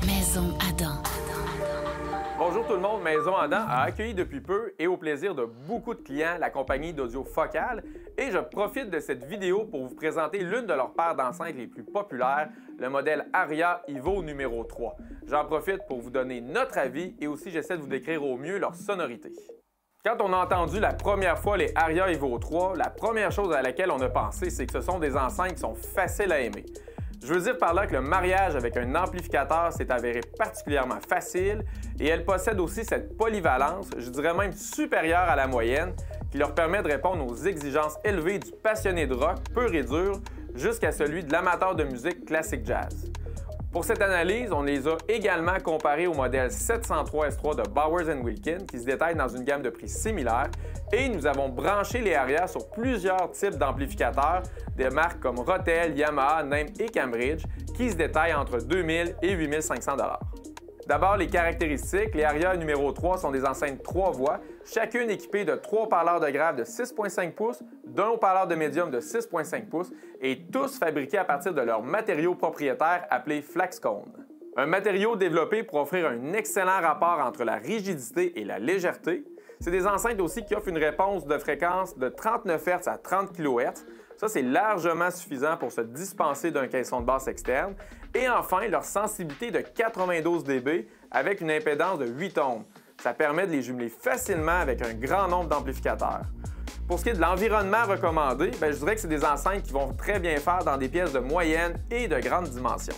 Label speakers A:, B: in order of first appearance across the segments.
A: Maison Adam.
B: Bonjour tout le monde, Maison Adam a accueilli depuis peu et au plaisir de beaucoup de clients la compagnie d'audio Focal et je profite de cette vidéo pour vous présenter l'une de leurs paires d'enceintes les plus populaires, le modèle Aria Evo numéro 3. J'en profite pour vous donner notre avis et aussi j'essaie de vous décrire au mieux leur sonorité. Quand on a entendu la première fois les Aria Evo 3, la première chose à laquelle on a pensé, c'est que ce sont des enceintes qui sont faciles à aimer. Je veux dire par là que le mariage avec un amplificateur s'est avéré particulièrement facile et elle possède aussi cette polyvalence, je dirais même supérieure à la moyenne, qui leur permet de répondre aux exigences élevées du passionné de rock pur et dur jusqu'à celui de l'amateur de musique classique jazz. Pour cette analyse, on les a également comparés au modèle 703S3 de Bowers & Wilkins qui se détaille dans une gamme de prix similaire et nous avons branché les Aria sur plusieurs types d'amplificateurs des marques comme Rotel, Yamaha, NEM et Cambridge qui se détaillent entre 2000 et 8500 $. D'abord, les caractéristiques. Les Aria numéro 3 sont des enceintes 3 voix, chacune équipée de 3 haut-parleurs de grave de 6,5 pouces, d'un haut-parleur de médium de 6,5 pouces et tous fabriqués à partir de leur matériau propriétaire appelé Flaxcone. Un matériau développé pour offrir un excellent rapport entre la rigidité et la légèreté. C'est des enceintes aussi qui offrent une réponse de fréquence de 39 Hz à 30 kHz. Ça, c'est largement suffisant pour se dispenser d'un caisson de basse externe. Et enfin, leur sensibilité de 92 dB avec une impédance de 8 ohms. Ça permet de les jumeler facilement avec un grand nombre d'amplificateurs. Pour ce qui est de l'environnement recommandé, je dirais que c'est des enceintes qui vont très bien faire dans des pièces de moyenne et de grande dimension.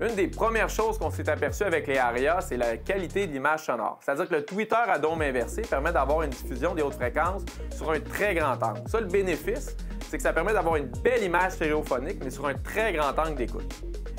B: Une des premières choses qu'on s'est aperçu avec les Aria, c'est la qualité de l'image sonore. C'est-à-dire que le tweeter à dôme inversé permet d'avoir une diffusion des hautes fréquences sur un très grand angle. Ça, le bénéfice, c'est que ça permet d'avoir une belle image stéréophonique, mais sur un très grand angle d'écoute.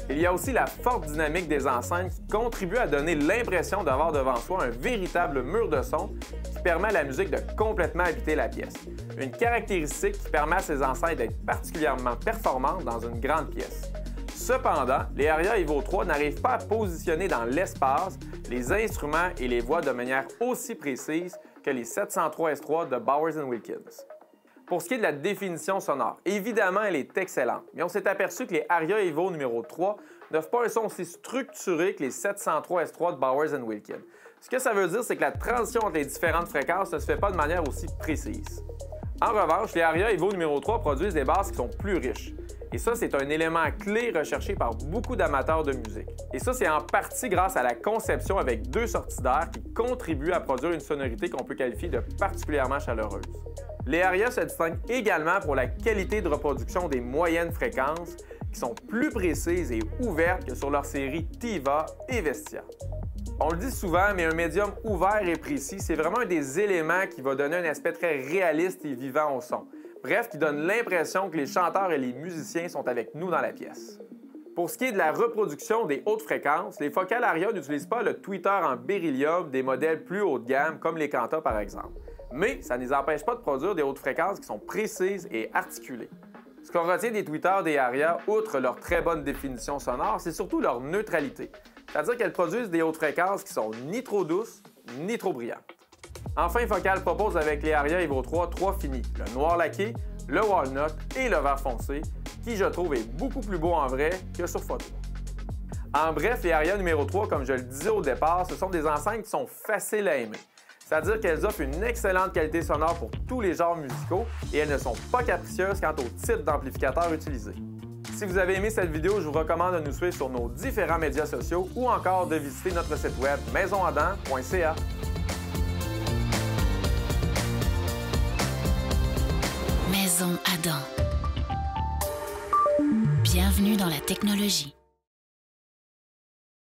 B: Il y a aussi la forte dynamique des enceintes qui contribue à donner l'impression d'avoir devant soi un véritable mur de son qui permet à la musique de complètement habiter la pièce. Une caractéristique qui permet à ces enceintes d'être particulièrement performantes dans une grande pièce. Cependant, les Aria Evo 3 n'arrivent pas à positionner dans l'espace les instruments et les voix de manière aussi précise que les 703S3 de Bowers & Wilkins. Pour ce qui est de la définition sonore, évidemment, elle est excellente, mais on s'est aperçu que les Aria Evo numéro 3 n'offrent pas un son aussi structuré que les 703S3 de Bowers & Wilkins. Ce que ça veut dire, c'est que la transition entre les différentes fréquences ne se fait pas de manière aussi précise. En revanche, les Aria Evo numéro 3 produisent des basses qui sont plus riches. Et ça, c'est un élément clé recherché par beaucoup d'amateurs de musique. Et ça, c'est en partie grâce à la conception avec deux sorties d'air qui contribuent à produire une sonorité qu'on peut qualifier de particulièrement chaleureuse. Les Aria se distinguent également pour la qualité de reproduction des moyennes fréquences qui sont plus précises et ouvertes que sur leur série Tiva et Vestia. On le dit souvent, mais un médium ouvert et précis, c'est vraiment un des éléments qui va donner un aspect très réaliste et vivant au son. Bref, qui donne l'impression que les chanteurs et les musiciens sont avec nous dans la pièce. Pour ce qui est de la reproduction des hautes fréquences, les Focal Aria n'utilisent pas le tweeter en beryllium des modèles plus haut de gamme, comme les Kanta par exemple. Mais ça ne les empêche pas de produire des hautes fréquences qui sont précises et articulées. Ce qu'on retient des tweeters des Aria, outre leur très bonne définition sonore, c'est surtout leur neutralité. C'est-à-dire qu'elles produisent des hautes fréquences qui sont ni trop douces, ni trop brillantes. Enfin, Focal propose avec les Aria Evo 3 trois finis, le noir laqué, le walnut et le vert foncé, qui je trouve est beaucoup plus beau en vrai que sur photo. En bref, les Aria numéro 3, comme je le disais au départ, ce sont des enceintes qui sont faciles à aimer. C'est-à-dire qu'elles offrent une excellente qualité sonore pour tous les genres musicaux et elles ne sont pas capricieuses quant au type d'amplificateur utilisé. Si vous avez aimé cette vidéo, je vous recommande de nous suivre sur nos différents médias sociaux ou encore de visiter notre site web maisonadam.ca.
A: Maison Adam. Bienvenue dans la technologie.